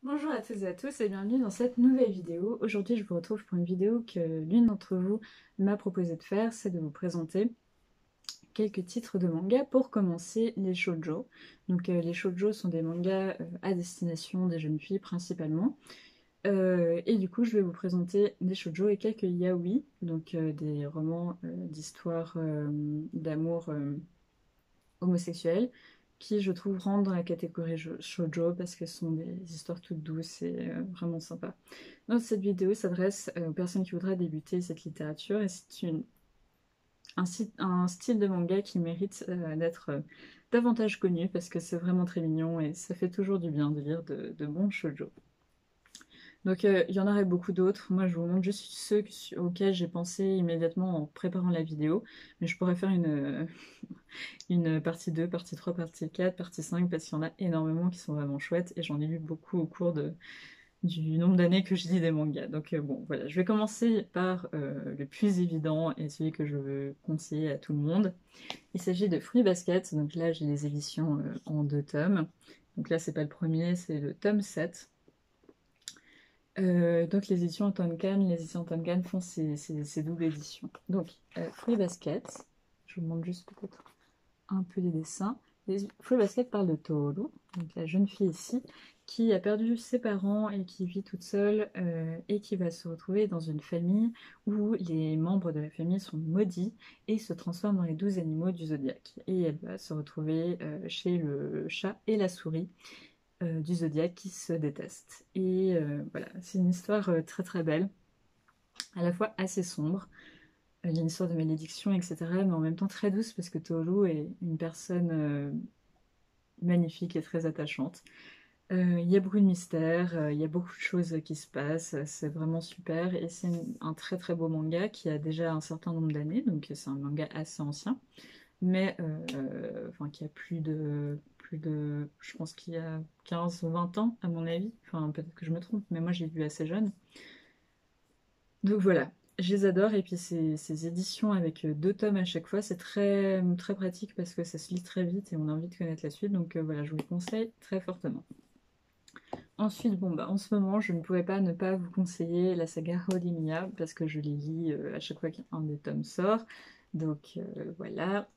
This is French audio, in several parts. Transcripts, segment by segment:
Bonjour à toutes et à tous et bienvenue dans cette nouvelle vidéo. Aujourd'hui je vous retrouve pour une vidéo que l'une d'entre vous m'a proposé de faire, c'est de vous présenter quelques titres de manga pour commencer les shoujo. Donc les shoujo sont des mangas à destination des jeunes filles principalement. Et du coup je vais vous présenter des shoujo et quelques yaoi, donc des romans d'histoire d'amour homosexuels qui je trouve rentrent dans la catégorie shoujo parce que ce sont des histoires toutes douces et vraiment sympas. Donc cette vidéo s'adresse aux personnes qui voudraient débuter cette littérature et c'est un style de manga qui mérite d'être davantage connu parce que c'est vraiment très mignon et ça fait toujours du bien de lire de bons shoujo. Donc il y en aurait beaucoup d'autres. Moi je vous montre juste ceux auxquels j'ai pensé immédiatement en préparant la vidéo. Mais je pourrais faire une partie 2, partie 3, partie 4, partie 5 parce qu'il y en a énormément qui sont vraiment chouettes et j'en ai lu beaucoup au cours du nombre d'années que je lis des mangas. Donc bon voilà, je vais commencer par le plus évident et celui que je veux conseiller à tout le monde. Il s'agit de Fruits Basket. Donc là j'ai les éditions en 2 tomes. Donc là c'est pas le premier, c'est le tome 7. Donc les éditions Tonkan font ces doubles éditions. Donc Fruits Basket, je vous montre juste peut-être un peu les dessins. Fruits Basket parle de Toru, donc la jeune fille ici, qui a perdu ses parents et qui vit toute seule et qui va se retrouver dans une famille où les membres de la famille sont maudits et se transforment dans les 12 animaux du zodiaque. Et elle va se retrouver chez le chat et la souris du zodiaque qui se détestent. Et voilà, c'est une histoire très très belle, à la fois assez sombre. Il y a une histoire de malédiction, etc., mais en même temps très douce parce que Toru est une personne magnifique et très attachante. Il y a beaucoup de mystères, il y a beaucoup de choses qui se passent, c'est vraiment super et c'est un très très beau manga qui a déjà un certain nombre d'années, donc c'est un manga assez ancien, mais enfin qui a je pense qu'il y a 15 ou 20 ans à mon avis, enfin peut-être que je me trompe, mais moi j'ai lu assez jeune. Donc voilà, je les adore et puis ces éditions avec 2 tomes à chaque fois, c'est très, très pratique parce que ça se lit très vite et on a envie de connaître la suite, donc voilà, je vous le conseille très fortement. Ensuite, bon, bah, en ce moment, je ne pouvais pas ne pas vous conseiller la saga Horimiya parce que je les lis à chaque fois qu'un des tomes sort. Donc voilà.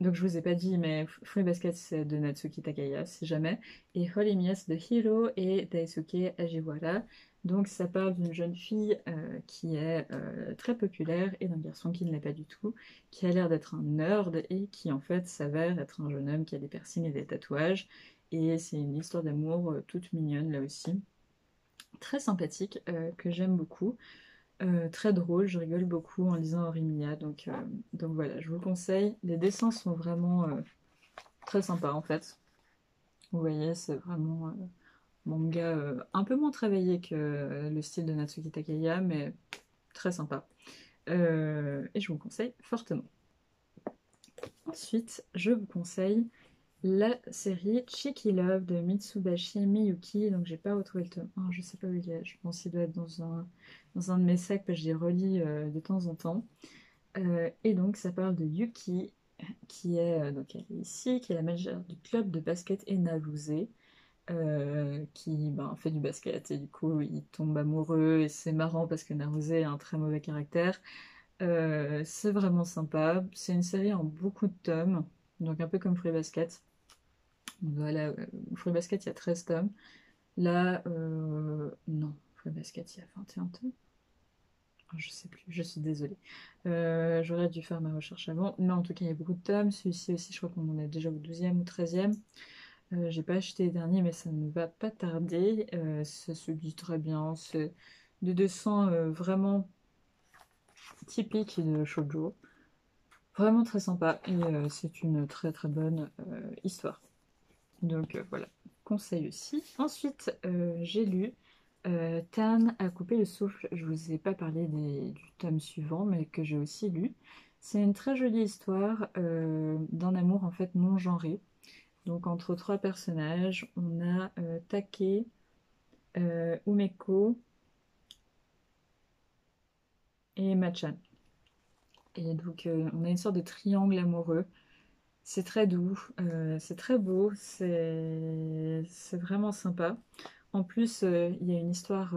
Donc je vous ai pas dit, mais Fruit Basket c'est de Natsuki Takaya, si jamais. Et Horimiya c'est de Hiro et Daisuke Ajiwara. Donc ça parle d'une jeune fille qui est très populaire et d'un garçon qui ne l'est pas du tout, qui a l'air d'être un nerd et qui en fait s'avère être un jeune homme qui a des piercings et des tatouages. Et c'est une histoire d'amour toute mignonne là aussi. Très sympathique, que j'aime beaucoup. Très drôle, je rigole beaucoup en lisant Horimiya. Donc voilà, je vous le conseille. Les dessins sont vraiment très sympas en fait. Vous voyez, c'est vraiment manga un peu moins travaillé que le style de Natsuki Takaya, mais très sympa. Et je vous le conseille fortement. Ensuite, je vous conseille la série Cheeky Love de Mitsubashi Miyuki. Donc j'ai pas retrouvé le tome 1, je sais pas où il est. Je pense qu'il doit être dans un de mes sacs parce que je les relis de temps en temps. Et donc ça parle de Yuki qui est donc elle est ici, qui est la manager du club de basket Enaruse, qui ben, fait du basket et du coup il tombe amoureux et c'est marrant parce que Naruse a un très mauvais caractère. C'est vraiment sympa. C'est une série en beaucoup de tomes, donc un peu comme Free Basket. Voilà, Fruit Basket, il y a 13 tomes. Là, non, Fruit Basket, il y a 21 tomes. Oh, je sais plus, je suis désolée. J'aurais dû faire ma recherche avant. Mais en tout cas, il y a beaucoup de tomes. Celui-ci aussi, je crois qu'on en est déjà au 12e ou 13e. J'ai pas acheté les derniers, mais ça ne va pas tarder. Ça se lit très bien. C'est des dessins vraiment typiques de shoujo. Vraiment très sympa. Et c'est une très très bonne histoire. Donc voilà, conseil aussi. Ensuite, j'ai lu Tan a coupé le souffle. Je vous ai pas parlé du tome suivant, mais que j'ai aussi lu. C'est une très jolie histoire d'un amour en fait non genré. Donc entre 3 personnages, on a Take, Umeko et Machan. Et donc on a une sorte de triangle amoureux. C'est très doux, c'est très beau, c'est vraiment sympa. En plus, il y a une histoire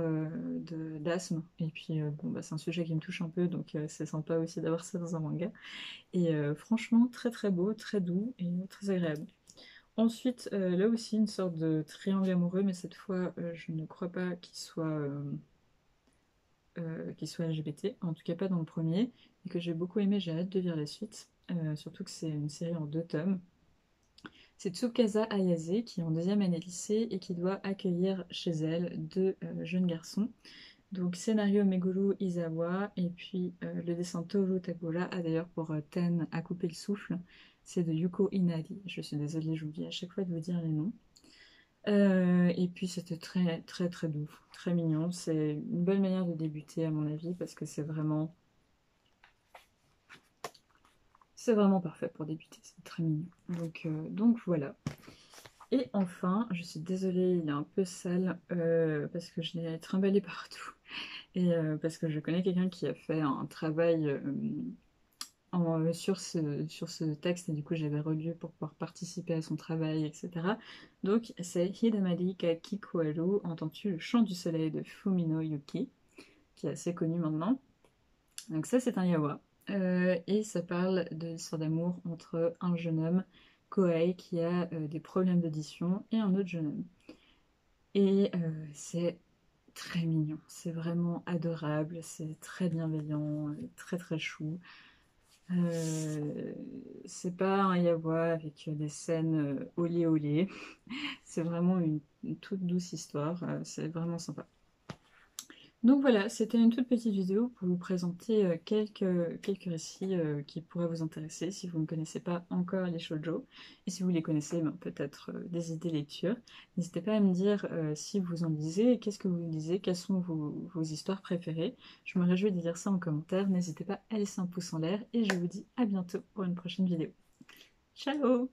d'asthme, et puis bon, bah, c'est un sujet qui me touche un peu, donc c'est sympa aussi d'avoir ça dans un manga. Et franchement, très très beau, très doux et très agréable. Ensuite, là aussi, une sorte de triangle amoureux, mais cette fois, je ne crois pas qu'il soit LGBT, en tout cas pas dans le premier, et que j'ai beaucoup aimé, j'ai hâte de lire la suite, surtout que c'est une série en 2 tomes. C'est Tsukasa Ayase qui est en deuxième année de lycée et qui doit accueillir chez elle 2 jeunes garçons. Donc scénario Meguru Izawa et puis le dessin Toru Tagola. Ah d'ailleurs pour Ten à couper le souffle, c'est de Yuko Inari. Je suis désolée, j'oublie à chaque fois de vous dire les noms. Et puis c'était très très très doux, très mignon. C'est une bonne manière de débuter à mon avis parce que c'est vraiment parfait pour débuter. C'est très mignon. Donc voilà. Et enfin, je suis désolée, il est un peu sale parce que je l'ai trimballé partout. Et parce que je connais quelqu'un qui a fait un travail sur ce texte et du coup j'avais relu pour pouvoir participer à son travail, etc. Donc c'est Hidamari ka Kikoharu, entends-tu le chant du soleil de Fumino Yuki, qui est assez connu maintenant. Donc ça c'est un yaoi. Et ça parle de l'histoire d'amour entre un jeune homme, Kohei, qui a des problèmes d'audition, et un autre jeune homme. Et c'est très mignon, c'est vraiment adorable, c'est très bienveillant, très très chou. Euh, c'est pas un yaoi avec des scènes olé olé, c'est vraiment une toute douce histoire, c'est vraiment sympa. Donc voilà, c'était une toute petite vidéo pour vous présenter quelques récits qui pourraient vous intéresser si vous ne connaissez pas encore les shoujo. Et si vous les connaissez, ben, peut-être des idées lecture. N'hésitez pas à me dire si vous en lisez, qu'est-ce que vous lisez, quelles sont vos histoires préférées. Je me réjouis de lire ça en commentaire. N'hésitez pas à laisser un pouce en l'air et je vous dis à bientôt pour une prochaine vidéo. Ciao!